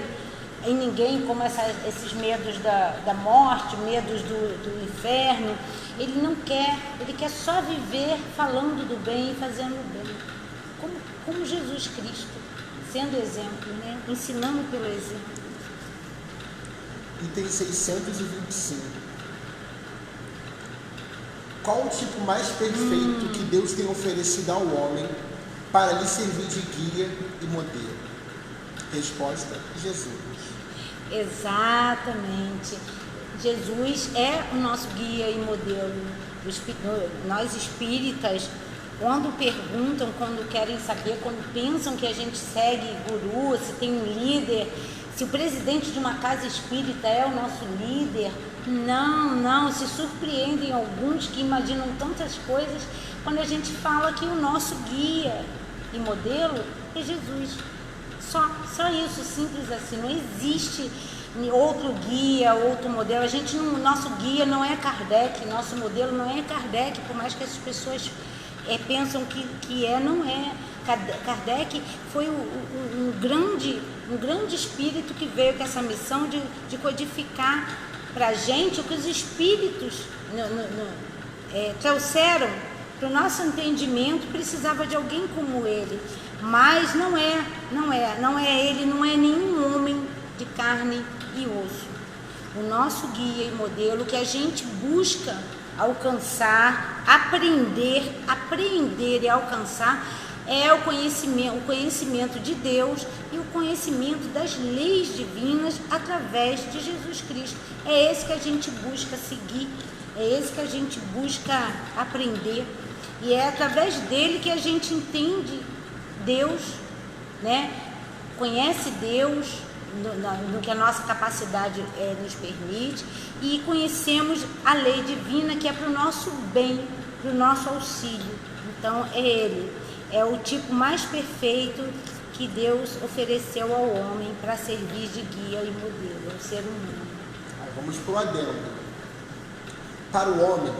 em ninguém, como esses medos da morte, medos do inferno. Ele não quer, ele quer só viver falando do bem e fazendo o bem, como Jesus Cristo, sendo exemplo, né? Ensinando pelo exemplo. Item 625. Qual o tipo mais perfeito que Deus tem oferecido ao homem para lhe servir de guia e modelo? Resposta: Jesus. Exatamente. Jesus é o nosso guia e modelo. Nós espíritas, quando perguntam, quando querem saber, quando pensam que a gente segue guru, se tem um líder, se o presidente de uma casa espírita é o nosso líder, não, se surpreendem alguns que imaginam tantas coisas quando a gente fala que o nosso guia e modelo é Jesus. Só isso, simples assim. Não existe outro guia, outro modelo. Nosso guia não é Kardec, nosso modelo não é Kardec, por mais que as pessoas pensam que não é. Kardec foi um grande espírito que veio com essa missão de codificar para a gente o que os espíritos trouxeram para o nosso entendimento. Precisava de alguém como ele, mas não é ele, não é nenhum homem de carne e osso. O nosso guia e modelo que a gente busca alcançar, aprender e alcançar é o conhecimento de Deus e o conhecimento das leis divinas através de Jesus Cristo. É esse que a gente busca seguir, é esse que a gente busca aprender, e é através dele que a gente entende Deus, né? Conhece Deus no que a nossa capacidade nos permite, e conhecemos a lei divina, que é para o nosso bem, para o nosso auxílio. Então é ele, é o tipo mais perfeito que Deus ofereceu ao homem para servir de guia e modelo, ao ser humano. Vamos para o adendo. Para o homem,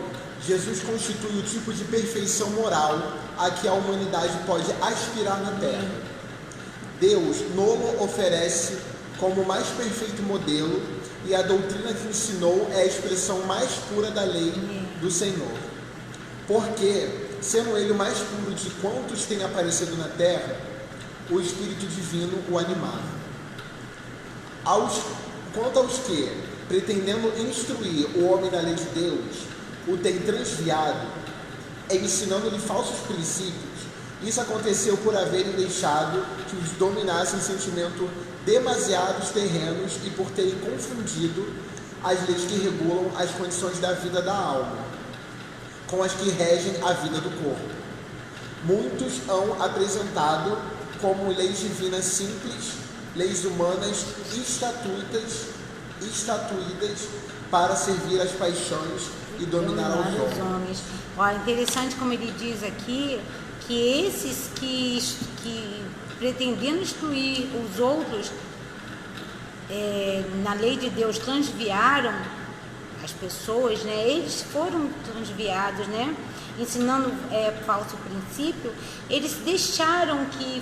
Jesus constitui o tipo de perfeição moral a que a humanidade pode aspirar na Terra. Deus nolo oferece como o mais perfeito modelo, e a doutrina que ensinou é a expressão mais pura da lei do Senhor. Porque, sendo ele o mais puro de quantos têm aparecido na Terra, o Espírito Divino o animava. Quanto aos que, pretendendo instruir o homem na lei de Deus, o têm transviado, ensinando-lhe falsos princípios, isso aconteceu por haverem deixado que os dominassem sentimentos demasiados terrenos e por terem confundido as leis que regulam as condições da vida da alma com as que regem a vida do corpo. Muitos hão apresentado como leis divinas simples, leis humanas estatuídas para servir às paixões e dominar aos homens. Olha, interessante como ele diz aqui, que esses que pretendendo instruir os outros na lei de Deus, transviaram as pessoas, né? Eles foram transviados, né? Ensinando falso princípio. Eles deixaram que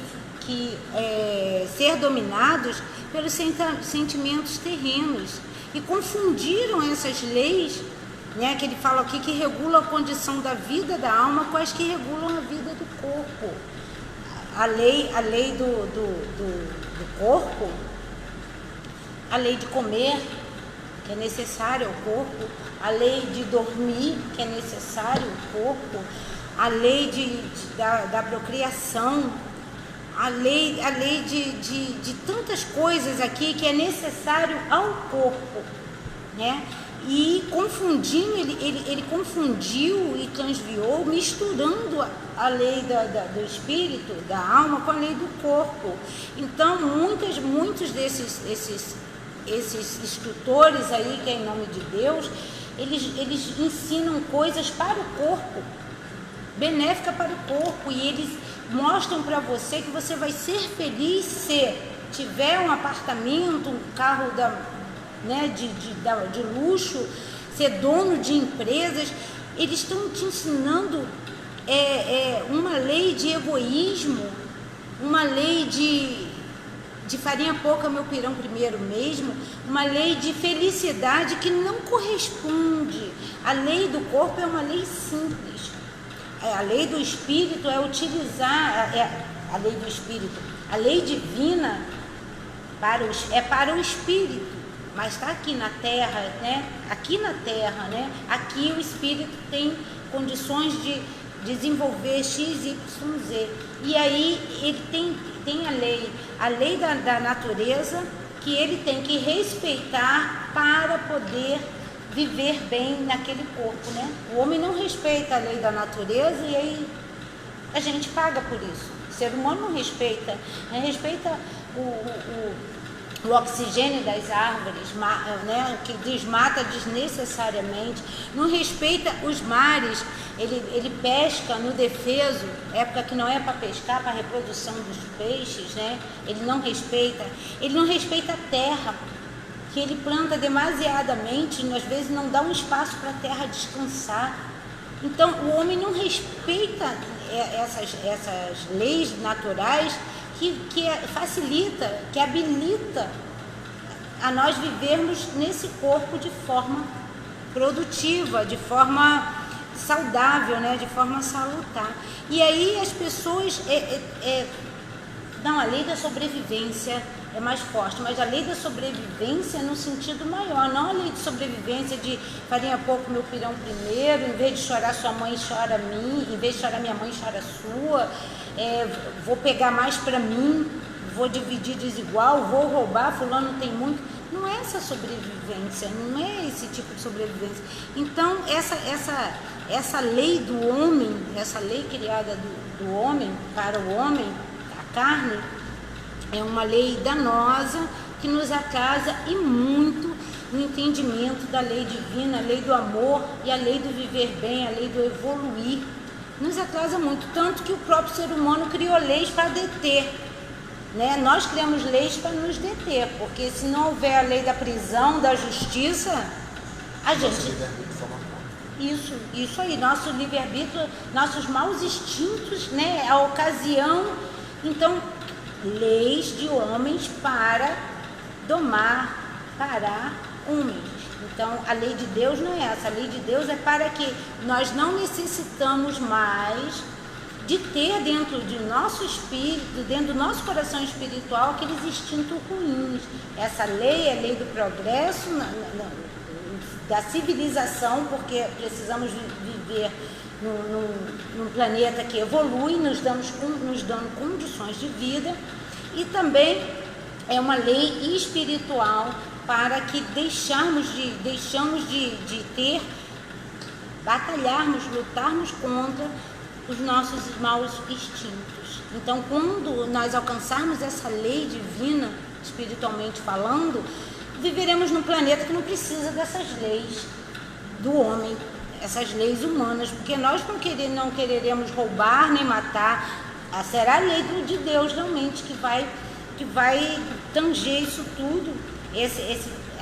ser dominados pelos sentimentos terrenos e confundiram essas leis, né, que ele fala aqui, que regulam a condição da vida da alma com as que regulam a vida do corpo. A lei do corpo, a lei de comer, que é necessário ao corpo, a lei de dormir, que é necessário ao corpo, a lei da procriação, a lei de tantas coisas aqui que é necessário ao corpo, né? E confundindo, ele confundiu e transviou, misturando a lei do espírito, da alma, com a lei do corpo. Então, muitos desses instrutores aí, que é em nome de Deus, eles ensinam coisas para o corpo, benéfica para o corpo, e eles mostram para você que você vai ser feliz se tiver um apartamento, um carro de luxo, ser dono de empresas. Eles estão te ensinando uma lei de egoísmo, uma lei de farinha pouca, meu pirão primeiro mesmo, uma lei de felicidade que não corresponde. A lei do corpo é uma lei simples. A lei do espírito é utilizar a lei do espírito. A lei divina é para o espírito, mas está aqui na Terra, né? Aqui na Terra, né? Aqui o espírito tem condições de desenvolver X, Y, Z. E aí ele tem a lei da natureza, que ele tem que respeitar para poder viver bem naquele corpo, né? O homem não respeita a lei da natureza e aí a gente paga por isso. O ser humano não respeita, respeita o oxigênio das árvores, né, que desmata desnecessariamente, não respeita os mares, ele pesca no defeso, época que não é para pescar, para a reprodução dos peixes, né? Ele não respeita a terra, que ele planta demasiadamente, às vezes não dá um espaço para a terra descansar. Então o homem não respeita essas leis naturais que facilita, que habilita a nós vivermos nesse corpo de forma produtiva, de forma saudável, né? De forma salutar. E aí as pessoas, não, a lei da sobrevivência é mais forte, mas a lei da sobrevivência no sentido maior, não a lei de sobrevivência de farinha pouco, meu pirão primeiro, em vez de chorar sua mãe, chora mim, em vez de chorar minha mãe, chora sua, vou pegar mais para mim, vou dividir desigual, vou roubar, fulano tem muito. Não é essa sobrevivência, não é esse tipo de sobrevivência. Então, essa lei do homem, essa lei criada do homem, para o homem, a carne, é uma lei danosa que nos atrasa e muito no entendimento da lei divina, a lei do amor e a lei do viver bem, a lei do evoluir. Nos atrasa muito, tanto que o próprio ser humano criou leis para deter, né? Nós criamos leis para nos deter, porque se não houver a lei da prisão, da justiça, a gente... Isso aí, nosso livre-arbítrio, nossos maus instintos, né? A ocasião, então... leis de homens para domar, parar homens. Então, a lei de Deus não é essa. A lei de Deus é para que nós não necessitamos mais de ter dentro de nosso espírito, dentro do nosso coração espiritual, aqueles instintos ruins. Essa lei é a lei do progresso, da civilização, porque precisamos viver num planeta que evolui, nos dando condições de vida, e também é uma lei espiritual para que deixamos de ter, batalharmos, lutarmos contra os nossos maus instintos. Então, quando nós alcançarmos essa lei divina, espiritualmente falando, viveremos num planeta que não precisa dessas leis do homem, essas leis humanas, porque nós não quereremos roubar nem matar. Será a lei de Deus realmente que vai tanger isso tudo.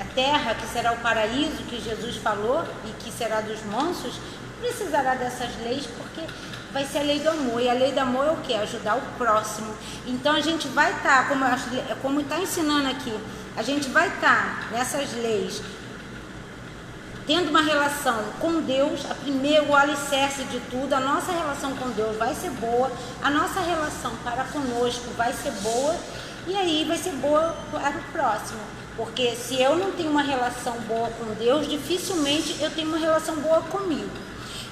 A terra que será o paraíso que Jesus falou e que será dos mansos, precisará dessas leis, porque vai ser a lei do amor. E a lei do amor é o quê? Ajudar o próximo. Então a gente vai estar, como está ensinando aqui, a gente vai estar nessas leis tendo uma relação com Deus, o alicerce de tudo. A nossa relação com Deus vai ser boa, a nossa relação para conosco vai ser boa, e aí vai ser boa para o próximo. Porque se eu não tenho uma relação boa com Deus, dificilmente eu tenho uma relação boa comigo.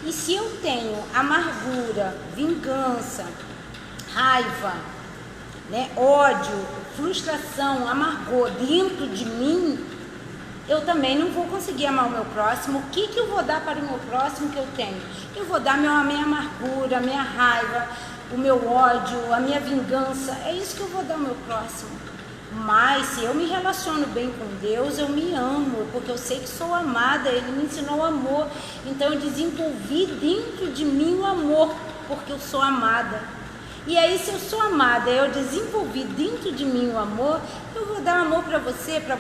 E se eu tenho amargura, vingança, raiva, né, ódio, frustração, amargor dentro de mim, eu também não vou conseguir amar o meu próximo. O que eu vou dar para o meu próximo que eu tenho? Eu vou dar a minha amargura, a minha raiva, o meu ódio, a minha vingança. É isso que eu vou dar ao meu próximo. Mas se eu me relaciono bem com Deus, eu me amo, porque eu sei que sou amada, Ele me ensinou o amor. Então eu desenvolvi dentro de mim o amor, porque eu sou amada. E aí, se eu sou amada, eu desenvolvi dentro de mim o amor, eu vou dar amor para você, para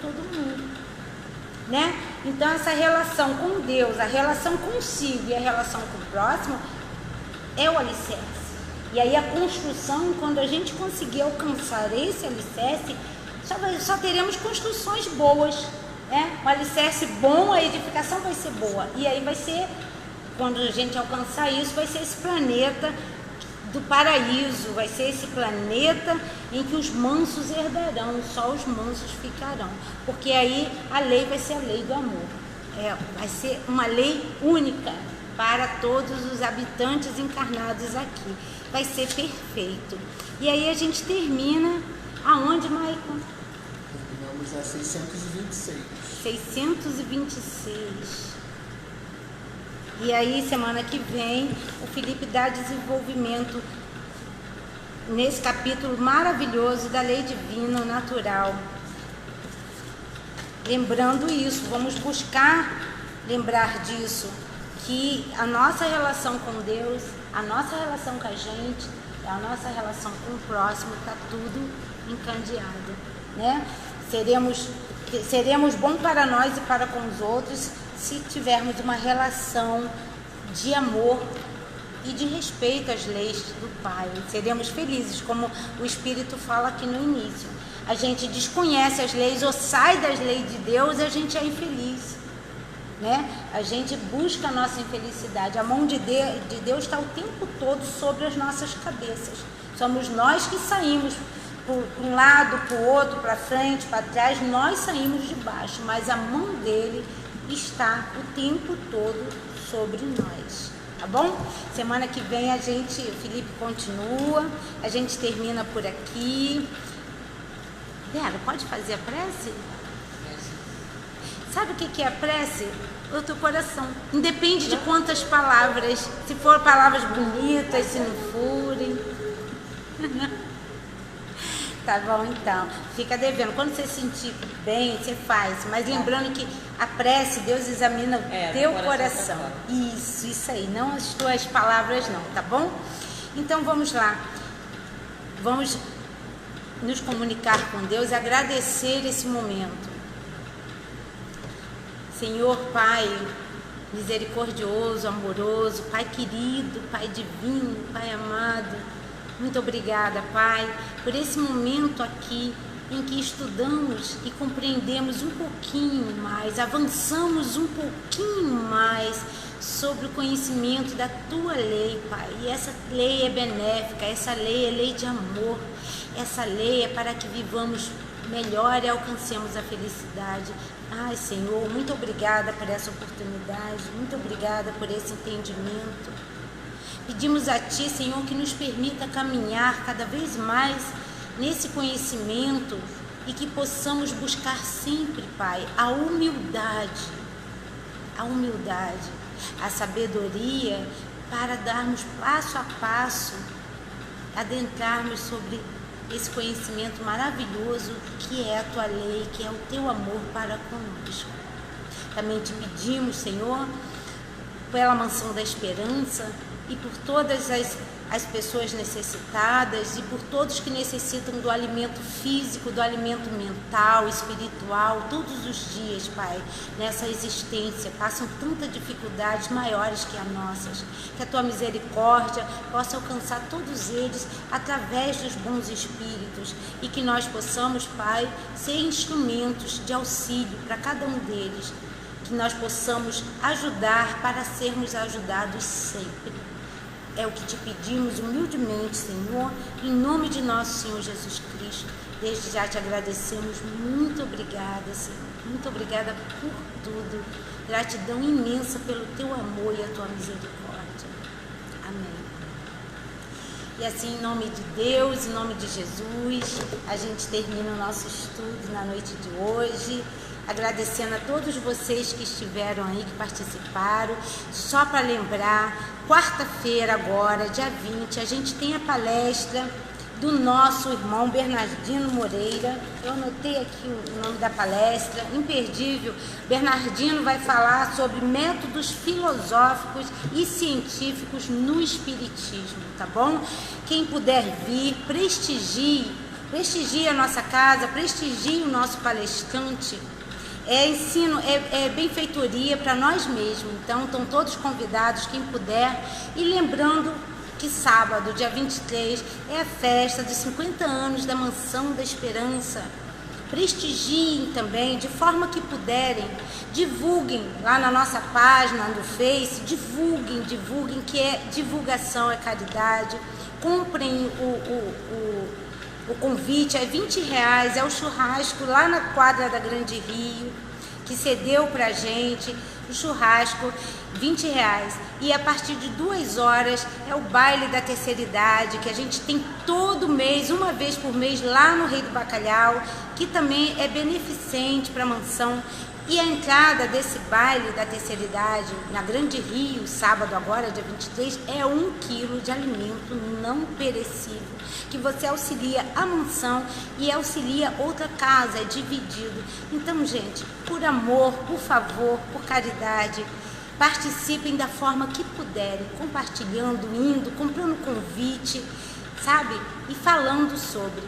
todo mundo, né? Então essa relação com Deus, a relação consigo e a relação com o próximo é o alicerce. E aí a construção, quando a gente conseguir alcançar esse alicerce, só teremos construções boas, né? Um alicerce bom, a edificação vai ser boa. E aí vai ser, quando a gente alcançar isso, vai ser esse planeta do paraíso, vai ser esse planeta em que os mansos herdarão, só os mansos ficarão. Porque aí a lei vai ser a lei do amor. Vai ser uma lei única para todos os habitantes encarnados aqui. Vai ser perfeito. E aí a gente termina aonde, Maicon? Terminamos a 626. 626. E aí, semana que vem, o Felipe dá desenvolvimento nesse capítulo maravilhoso da lei divina, o natural. Lembrando isso, vamos buscar lembrar disso, que a nossa relação com Deus, a nossa relação com a gente, a nossa relação com o próximo, está tudo encandeado, né? Seremos bons para nós e para com os outros se tivermos uma relação de amor e de respeito às leis do Pai. Seremos felizes, como o Espírito fala aqui no início. A gente desconhece as leis ou sai das leis de Deus e a gente é infeliz, né? A gente busca a nossa infelicidade. A mão de Deus está o tempo todo sobre as nossas cabeças. Somos nós que saímos por um lado, para o outro, para frente, para trás. Nós saímos de baixo, mas a mão dele está o tempo todo sobre nós. Tá bom? Semana que vem o Felipe continua, a gente termina por aqui. Vera, pode fazer a prece? Sabe o que é a prece? O teu coração. Independe de quantas palavras, se for palavras bonitas, se não forem. Tá bom, então. Fica devendo. Quando você sentir bem, você faz. Mas lembrando que a prece, Deus examina o teu coração. Isso aí. Não as tuas palavras, não, tá bom? Então vamos lá. Vamos nos comunicar com Deus e agradecer esse momento. Senhor Pai misericordioso, amoroso, Pai querido, Pai divino, Pai amado, muito obrigada, Pai, por esse momento aqui em que estudamos e compreendemos um pouquinho mais, avançamos um pouquinho mais sobre o conhecimento da Tua lei, Pai. E essa lei é benéfica, essa lei é lei de amor, essa lei é para que vivamos melhor e alcancemos a felicidade. Ai, Senhor, muito obrigada por essa oportunidade, muito obrigada por esse entendimento. Pedimos a Ti, Senhor, que nos permita caminhar cada vez mais nesse conhecimento e que possamos buscar sempre, Pai, a humildade, a sabedoria para darmos passo a passo, adentrarmos sobre esse conhecimento maravilhoso que é a Tua lei, que é o Teu amor para conosco. Também Te pedimos, Senhor, pela mansão da esperança e por todas as pessoas necessitadas e por todos que necessitam do alimento físico, do alimento mental, espiritual, todos os dias, Pai, nessa existência, passam tantas dificuldades maiores que as nossas, que a Tua misericórdia possa alcançar todos eles através dos bons espíritos e que nós possamos, Pai, ser instrumentos de auxílio para cada um deles, que nós possamos ajudar para sermos ajudados sempre. É o que Te pedimos humildemente, Senhor, em nome de nosso Senhor Jesus Cristo. Desde já Te agradecemos. Muito obrigada, Senhor. Muito obrigada por tudo. Gratidão imensa pelo Teu amor e a Tua misericórdia. Amém. E assim, em nome de Deus, em nome de Jesus, a gente termina o nosso estudo na noite de hoje. Agradecendo a todos vocês que estiveram aí, que participaram. Só para lembrar, quarta-feira agora, dia 20, a gente tem a palestra do nosso irmão Bernardino Moreira. Eu anotei aqui o nome da palestra, imperdível. Bernardino vai falar sobre métodos filosóficos e científicos no Espiritismo, tá bom? Quem puder vir, prestigie a nossa casa, prestigie o nosso palestrante. É ensino, é benfeitoria para nós mesmos. Então, estão todos convidados, quem puder. E lembrando que sábado, dia 23, é a festa dos 50 anos da Mansão da Esperança. Prestigiem também, de forma que puderem. Divulguem lá na nossa página, no Face. Divulguem, que divulgação é caridade. Comprem o convite, é R$20, é o churrasco lá na quadra da Grande Rio, que cedeu pra gente, o churrasco, R$20. E a partir de 2 horas é o baile da terceira idade, que a gente tem todo mês, uma vez por mês, lá no Rei do Bacalhau, que também é beneficente para a mansão, E a entrada desse baile da terceira idade, na Grande Rio, sábado agora, dia 23, é 1 quilo de alimento não perecível, que você auxilia a mansão e auxilia outra casa, é dividido. Então, gente, por amor, por favor, por caridade, participem da forma que puderem, compartilhando, indo, comprando convite, sabe? E falando sobre.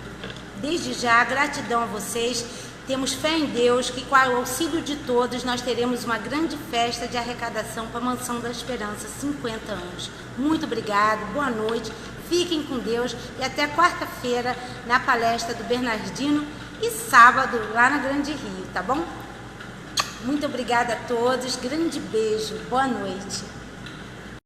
Desde já, gratidão a vocês. Temos fé em Deus que, com o auxílio de todos, nós teremos uma grande festa de arrecadação para a Mansão da Esperança, 50 anos. Muito obrigado, boa noite, fiquem com Deus e até quarta-feira na palestra do Bernardino e sábado lá na Grande Rio, tá bom? Muito obrigada a todos, grande beijo, boa noite.